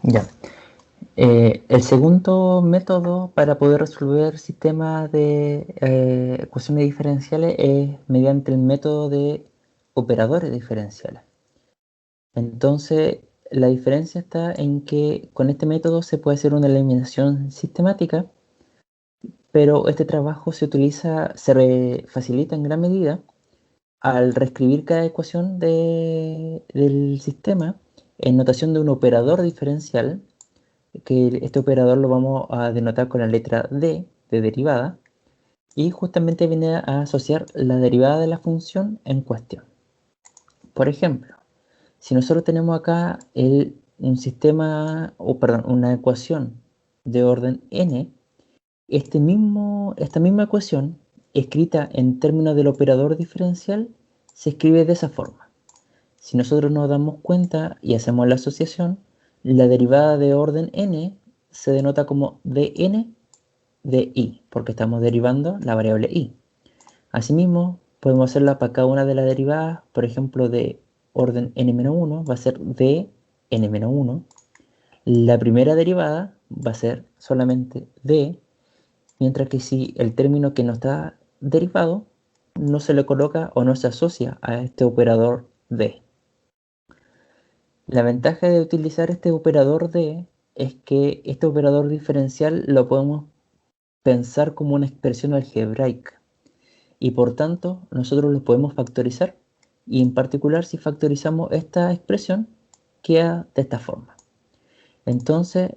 Ya. El segundo método para poder resolver sistemas de ecuaciones diferenciales es mediante el método de operadores diferenciales. Entonces, la diferencia está en que con este método se puede hacer una eliminación sistemática, pero este trabajo se facilita en gran medida al reescribir cada ecuación del sistema en notación de un operador diferencial, que este operador lo vamos a denotar con la letra D de derivada, y justamente viene a asociar la derivada de la función en cuestión. Por ejemplo, si nosotros tenemos acá una ecuación de orden n, esta misma ecuación, escrita en términos del operador diferencial, se escribe de esa forma. Si nosotros nos damos cuenta y hacemos la asociación, la derivada de orden n se denota como dn de i, porque estamos derivando la variable i. Asimismo, podemos hacerla para cada una de las derivadas. Por ejemplo, de orden n-1 va a ser dn-1. La primera derivada va a ser solamente d, mientras que si el término que no está derivado no se le coloca o no se asocia a este operador d. La ventaja de utilizar este operador d es que este operador diferencial lo podemos pensar como una expresión algebraica, y por tanto nosotros lo podemos factorizar, y en particular si factorizamos esta expresión queda de esta forma. Entonces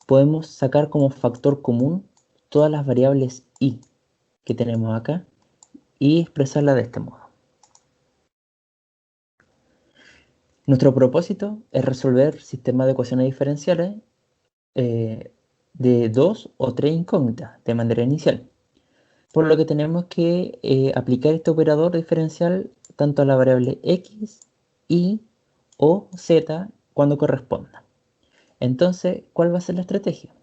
podemos sacar como factor común todas las variables i que tenemos acá y expresarla de este modo. Nuestro propósito es resolver sistemas de ecuaciones diferenciales de 2 o 3 incógnitas de manera inicial, por lo que tenemos que aplicar este operador diferencial tanto a la variable x, y o z cuando corresponda. Entonces, ¿cuál va a ser la estrategia?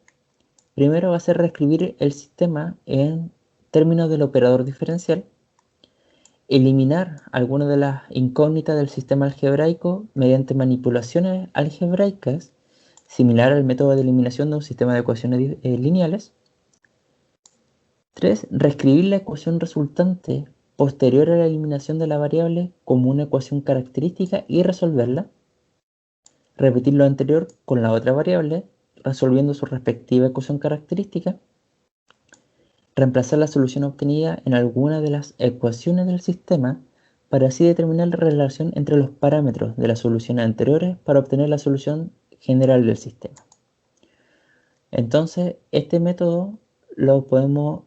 Primero va a ser reescribir el sistema en términos del operador diferencial, eliminar algunas de las incógnitas del sistema algebraico mediante manipulaciones algebraicas, similar al método de eliminación de un sistema de ecuaciones lineales. 3. Reescribir la ecuación resultante posterior a la eliminación de la variable como una ecuación característica y resolverla. Repetir lo anterior con la otra variable, resolviendo su respectiva ecuación característica. Reemplazar la solución obtenida en alguna de las ecuaciones del sistema para así determinar la relación entre los parámetros de las soluciones anteriores para obtener la solución general del sistema. Entonces, este método lo podemos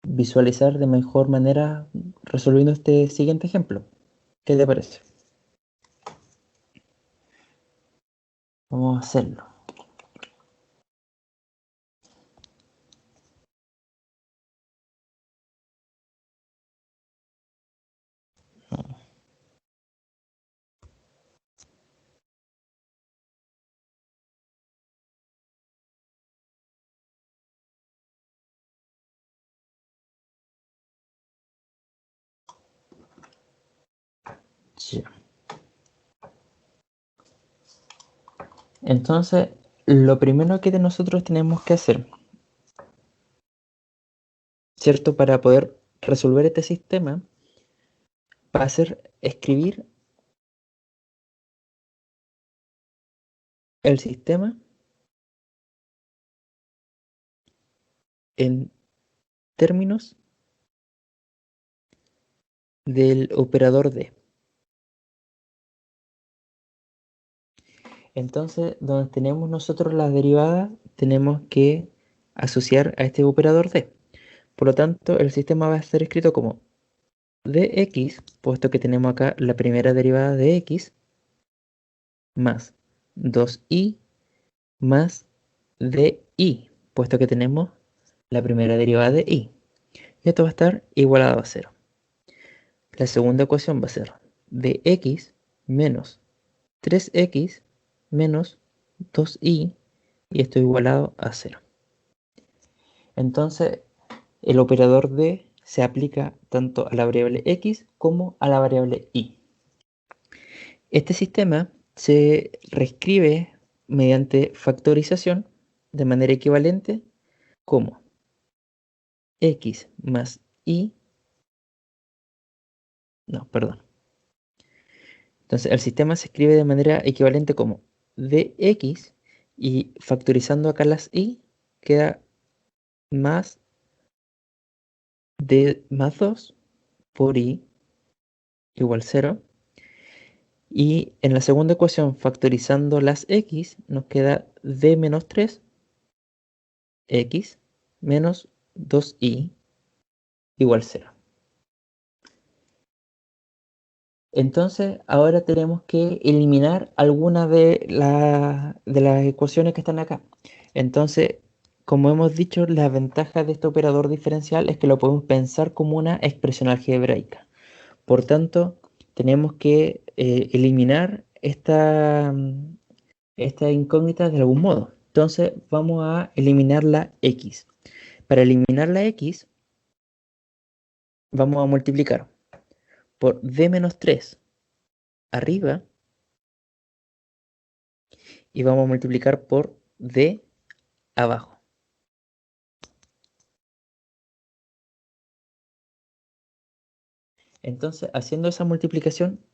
visualizar de mejor manera resolviendo este siguiente ejemplo. ¿Qué te parece? Vamos a hacerlo. Ya. Entonces, lo primero que nosotros tenemos que hacer, ¿cierto? Para poder resolver este sistema, va a ser escribir el sistema en términos del operador D. Entonces, donde tenemos nosotros la derivada, tenemos que asociar a este operador D. Por lo tanto, el sistema va a ser escrito como dx, puesto que tenemos acá la primera derivada de x, más 2i más di, puesto que tenemos la primera derivada de i. Y esto va a estar igualado a 0. La segunda ecuación va a ser dx menos 3x menos 2i, y esto igualado a 0. Entonces, el operador D se aplica tanto a la variable x como a la variable y. Este sistema se reescribe mediante factorización de manera equivalente como x más y, no, perdón. Entonces el sistema se escribe de manera equivalente como dx y factorizando acá las y queda más d más 2 por y igual 0. Y en la segunda ecuación, factorizando las x, nos queda d menos 3 x menos 2y igual 0. Entonces, ahora tenemos que eliminar algunas de las ecuaciones que están acá. Entonces, como hemos dicho, la ventaja de este operador diferencial es que lo podemos pensar como una expresión algebraica. Por tanto, tenemos que eliminar esta incógnita de algún modo. Entonces, vamos a eliminar la x. Para eliminar la x, vamos a multiplicar por d menos 3 arriba y vamos a multiplicar por d abajo. Entonces, haciendo esa multiplicación,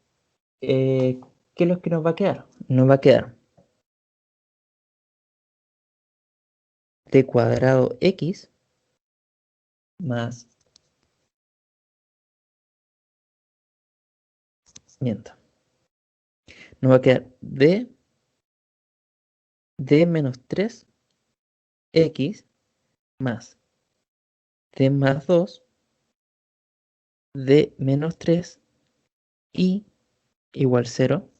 ¿qué es lo que nos va a quedar? Nos va a quedar d cuadrado x más, miento, nos va a quedar d menos 3 x más d más 2 d menos 3 y igual 0.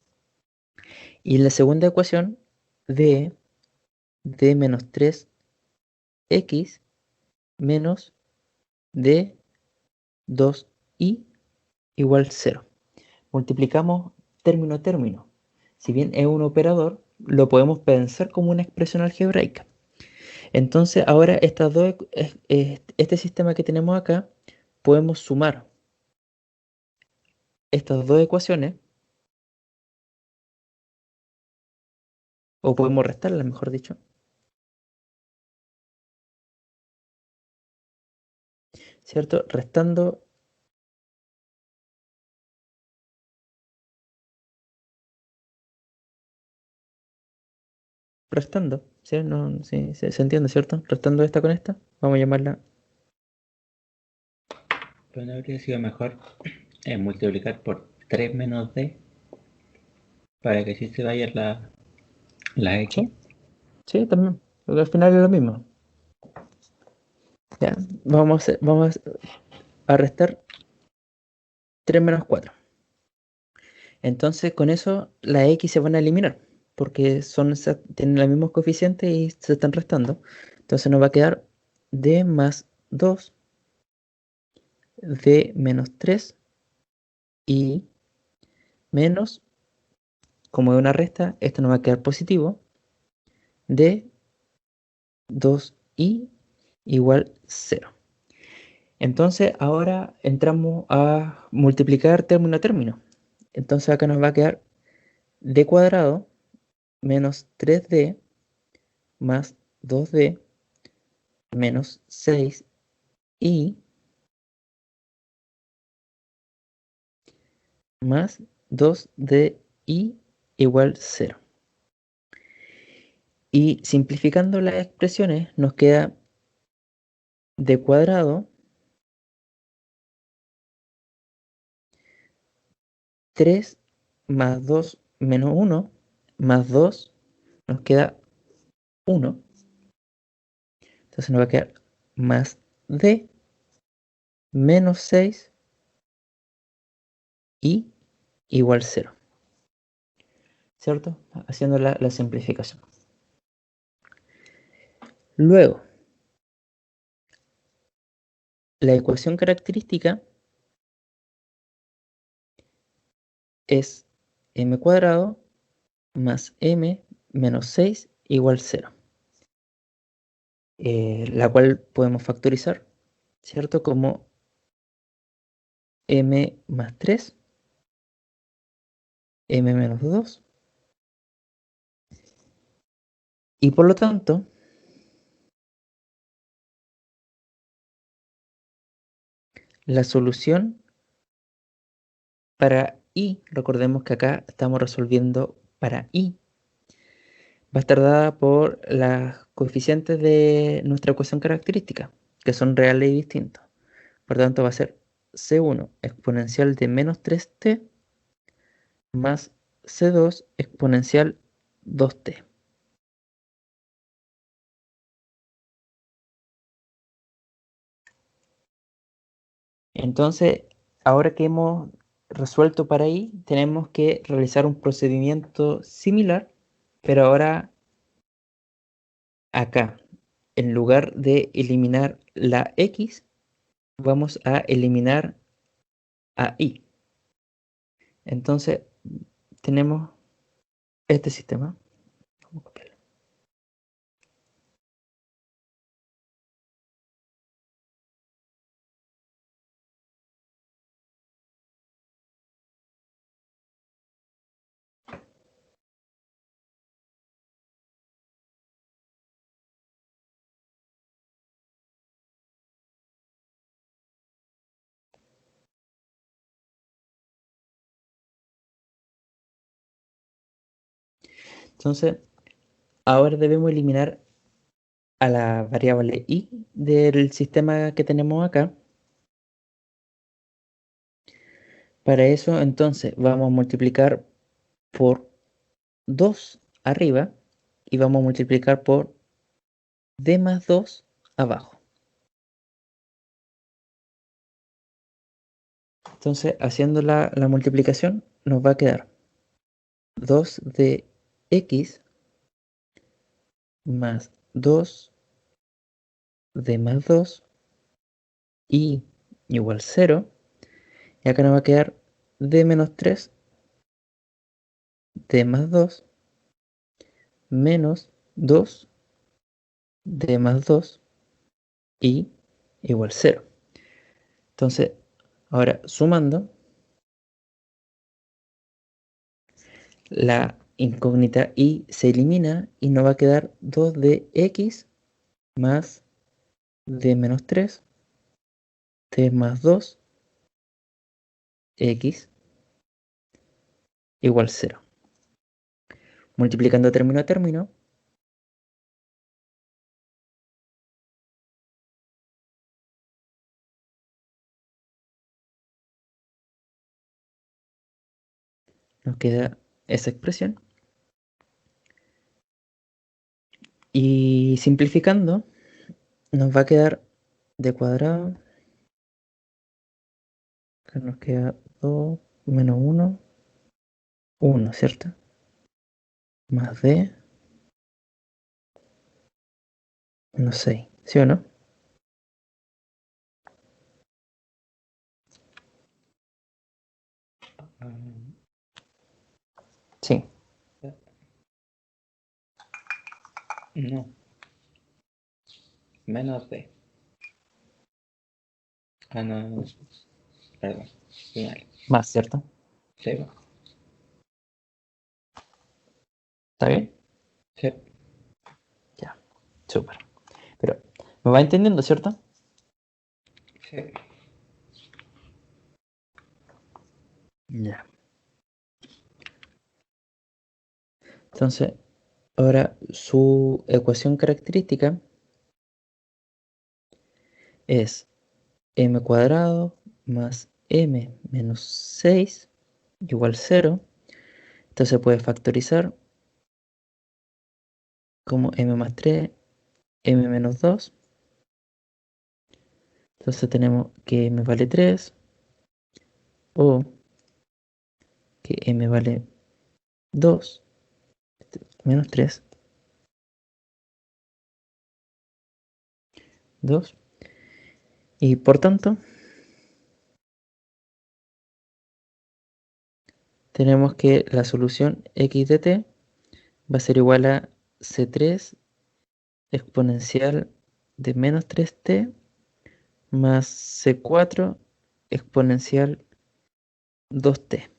Y en la segunda ecuación, d menos 3 x menos d 2y igual 0. Multiplicamos término a término. Si bien es un operador, lo podemos pensar como una expresión algebraica. Entonces, ahora este sistema que tenemos acá, podemos sumar estas dos ecuaciones, o podemos restarlas, mejor dicho, ¿cierto? Restando, ¿sí? No, sí, se entiende, ¿cierto? Restando esta con esta, vamos a llamarla. Pero no habría sido mejor multiplicar por 3 menos d para que así se vaya la x. Sí, sí, también, porque al final es lo mismo. Ya, vamos a restar 3 menos 4. Entonces con eso las x se van a eliminar, porque tienen los mismos coeficientes y se están restando. Entonces nos va a quedar d más 2, d menos 3 y menos, como es una resta, esto nos va a quedar positivo, d 2y igual 0. Entonces ahora entramos a multiplicar término a término. Entonces acá nos va a quedar d cuadrado menos 3d más 2d menos 6y más 2d y igual 0. Y simplificando las expresiones nos queda d cuadrado 3 más 2 menos 1 más 2 nos queda 1. Entonces nos va a quedar más d menos 6 y igual 0. ¿Cierto? Haciendo la simplificación. Luego, la ecuación característica es m cuadrado más m menos 6 igual 0. La cual podemos factorizar, ¿cierto? Como m más 3 m menos 2. Y por lo tanto, la solución para y, recordemos que acá estamos resolviendo para y, va a estar dada por las coeficientes de nuestra ecuación característica, que son reales y distintos. Por tanto, va a ser C1 exponencial de menos 3t más C2 exponencial 2t. Entonces, ahora que hemos resuelto para ahí, tenemos que realizar un procedimiento similar, pero ahora acá, en lugar de eliminar la x, vamos a eliminar a y. Entonces, tenemos este sistema. Vamos a copiarlo. Entonces, ahora debemos eliminar a la variable y del sistema que tenemos acá. Para eso, entonces, vamos a multiplicar por 2 arriba y vamos a multiplicar por d más 2 abajo. Entonces, haciendo la multiplicación, nos va a quedar 2 de x más 2 de más 2 y igual 0. Y acá nos va a quedar d menos 3, d más 2, menos 2, d más 2 y igual 0. Entonces, ahora sumando, la incógnita y se elimina y nos va a quedar 2 de x más d menos 3, d más 2, x igual 0. Multiplicando término a término, nos queda esa expresión. Y simplificando, nos va a quedar d cuadrado, que nos queda 2 menos 1, 1, ¿cierto? Más d menos 6, ¿sí o no? Sí. No. Menos d. Ah, no. Perdón. Final. Más, ¿cierto? Sí, va. ¿Está bien? Sí. Ya, súper. Pero, ¿me va entendiendo, cierto? Sí. Ya. Entonces, ahora su ecuación característica es m cuadrado más m menos 6 igual 0. Entonces puede factorizar como m más 3, m menos 2. Entonces tenemos que m vale 3 o que m vale 2 menos 3, 2. Y por tanto, tenemos que la solución x de t va a ser igual a c3 exponencial de menos 3t más c4 exponencial 2t.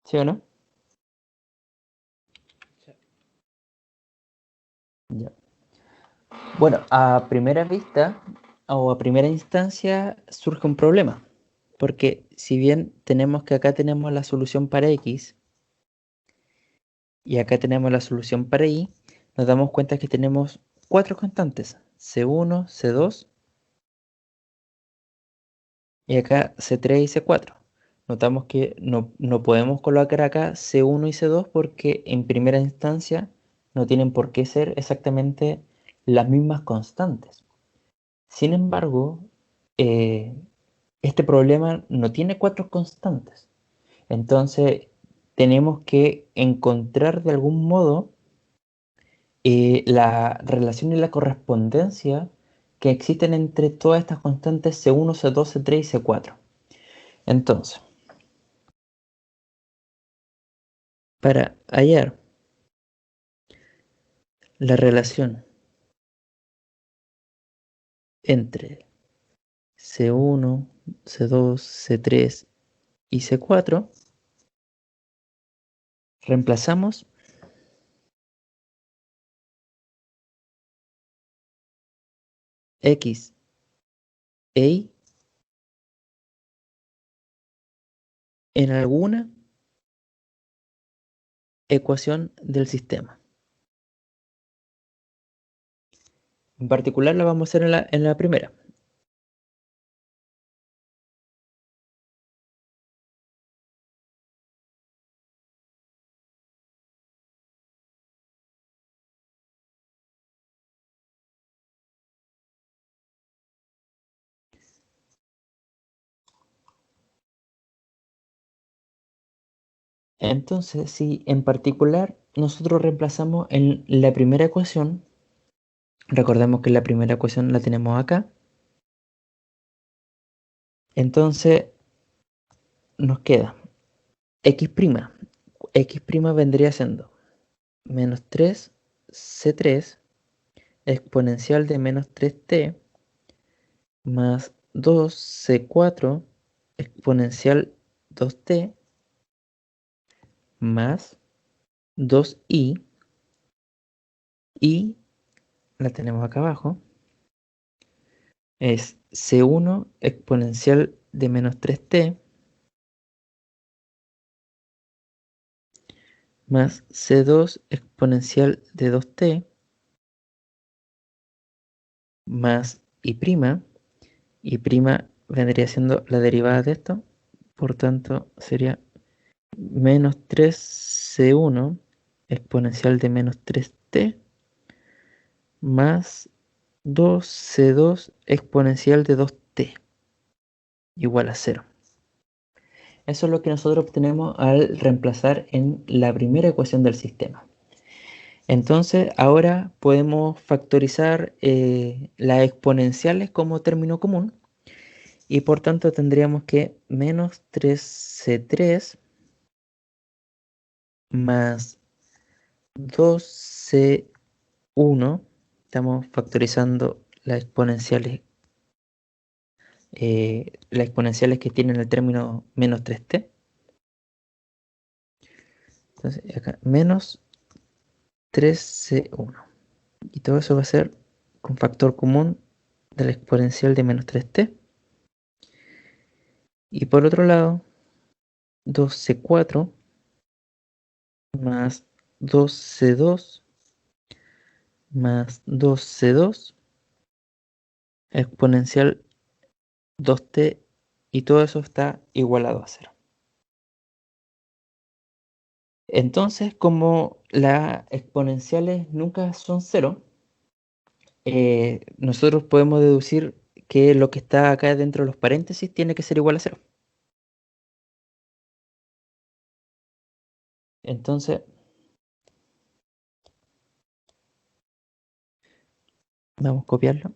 ¿Sí o no? Ya. Bueno, a primera vista o a primera instancia surge un problema, porque si bien tenemos que acá tenemos la solución para x y acá tenemos la solución para y, nos damos cuenta que tenemos cuatro constantes, C1, C2 y acá C3 y C4. Notamos que no podemos colocar acá C1 y C2 porque en primera instancia no tienen por qué ser exactamente las mismas constantes. Sin embargo, eh, este problema no tiene cuatro constantes. Entonces, tenemos que encontrar de algún modo la relación y la correspondencia que existen entre todas estas constantes C1, C2, C3 y C4. Entonces, para hallar la relación entre C1, C2, C3 y C4, reemplazamos X e Y en alguna ecuación del sistema. En particular la vamos a hacer en la primera. Entonces, si en particular nosotros reemplazamos en la primera ecuación, recordemos que la primera ecuación la tenemos acá, entonces nos queda x'. X' vendría siendo menos 3c3 exponencial de menos 3t más 2c4 exponencial 2t más 2i, y la tenemos acá abajo, es c1 exponencial de menos 3t más c2 exponencial de 2t más y prima vendría siendo la derivada de esto, por tanto sería menos 3c1 exponencial de menos 3t más 2c2 exponencial de 2t igual a 0. Eso es lo que nosotros obtenemos al reemplazar en la primera ecuación del sistema. Entonces, ahora podemos factorizar las exponenciales como término común y por tanto tendríamos que menos 3c3 más 2c1, estamos factorizando las exponenciales que tienen el término menos 3t. Entonces, acá menos 3c1. Y todo eso va a ser con factor común de la exponencial de menos 3t. Y por otro lado, 2c4 más 2c2 más 2c2 exponencial 2t, y todo eso está igualado a 0. Entonces, como las exponenciales nunca son 0, nosotros podemos deducir que lo que está acá dentro de los paréntesis tiene que ser igual a 0. Entonces, vamos a copiarlo.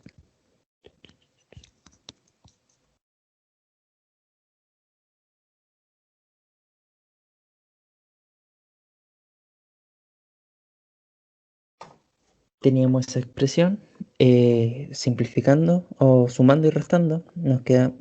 Teníamos esa expresión, simplificando o sumando y restando, nos queda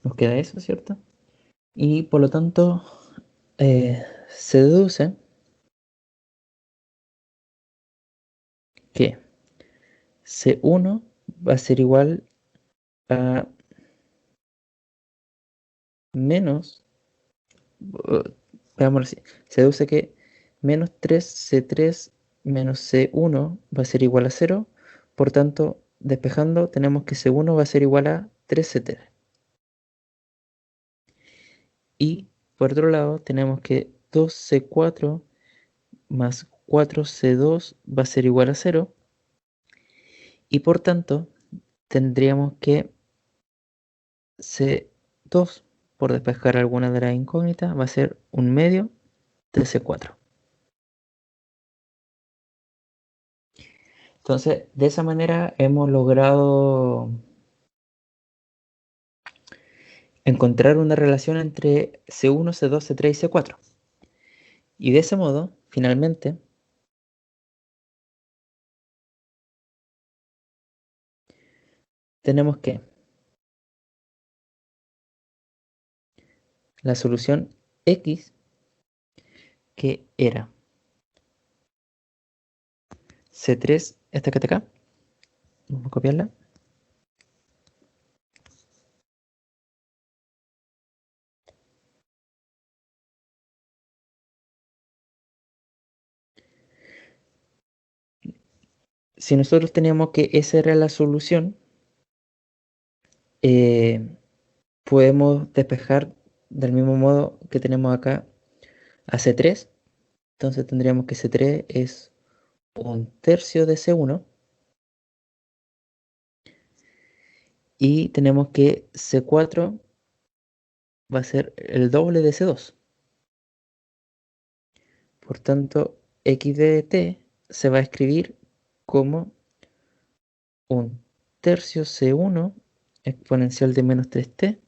Nos queda eso, ¿cierto? Y por lo tanto, se deduce que C1 va a ser igual a menos, veámoslo así, se deduce que menos 3C3 menos C1 va a ser igual a 0, por tanto, despejando, tenemos que C1 va a ser igual a 3C3. Y por otro lado, tenemos que 2C4 más 4C2 va a ser igual a 0, y por tanto, tendríamos que C2, por despejar alguna de las incógnitas, va a ser un medio de C4. Entonces, de esa manera hemos logrado encontrar una relación entre C1, C2, C3 y C4. Y de ese modo, finalmente, tenemos que la solución X, que era C3, esta que está acá, vamos a copiarla. Si nosotros teníamos que esa era la solución, podemos despejar del mismo modo que tenemos acá a C3. Entonces tendríamos que C3 es un tercio de C1 y tenemos que C4 va a ser el doble de C2. Por tanto, x de t se va a escribir como un tercio C1 exponencial de menos 3t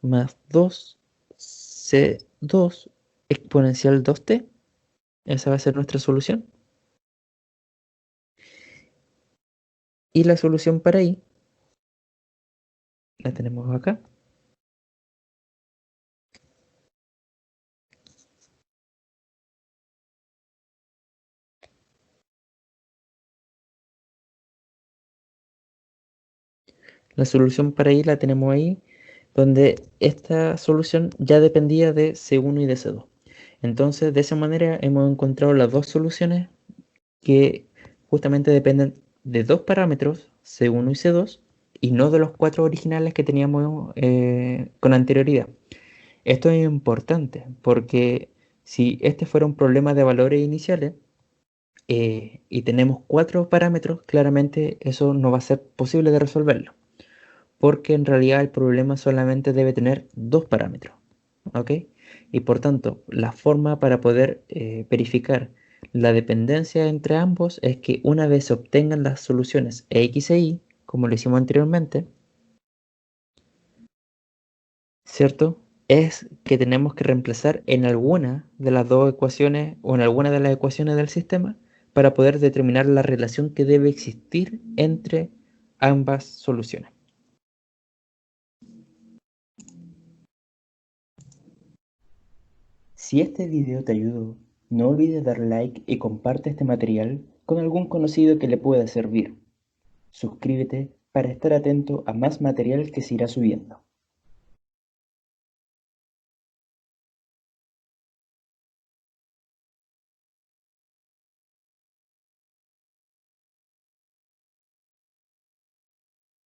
más 2C2 exponencial 2t. Esa va a ser nuestra solución. Y la solución para i la tenemos acá. La solución para i la tenemos ahí, donde esta solución ya dependía de C1 y de C2. Entonces, de esa manera hemos encontrado las dos soluciones que justamente dependen de dos parámetros, C1 y C2, y no de los cuatro originales que teníamos con anterioridad. Esto es importante porque si este fuera un problema de valores iniciales y tenemos cuatro parámetros, claramente eso no va a ser posible de resolverlo, porque en realidad el problema solamente debe tener dos parámetros, ¿ok? Y por tanto, la forma para poder verificar la dependencia entre ambos es que una vez se obtengan las soluciones x e y, como lo hicimos anteriormente, ¿cierto? Es que tenemos que reemplazar en alguna de las dos ecuaciones o en alguna de las ecuaciones del sistema para poder determinar la relación que debe existir entre ambas soluciones. Si este video te ayudó, no olvides dar like y comparte este material con algún conocido que le pueda servir. Suscríbete para estar atento a más material que se irá subiendo.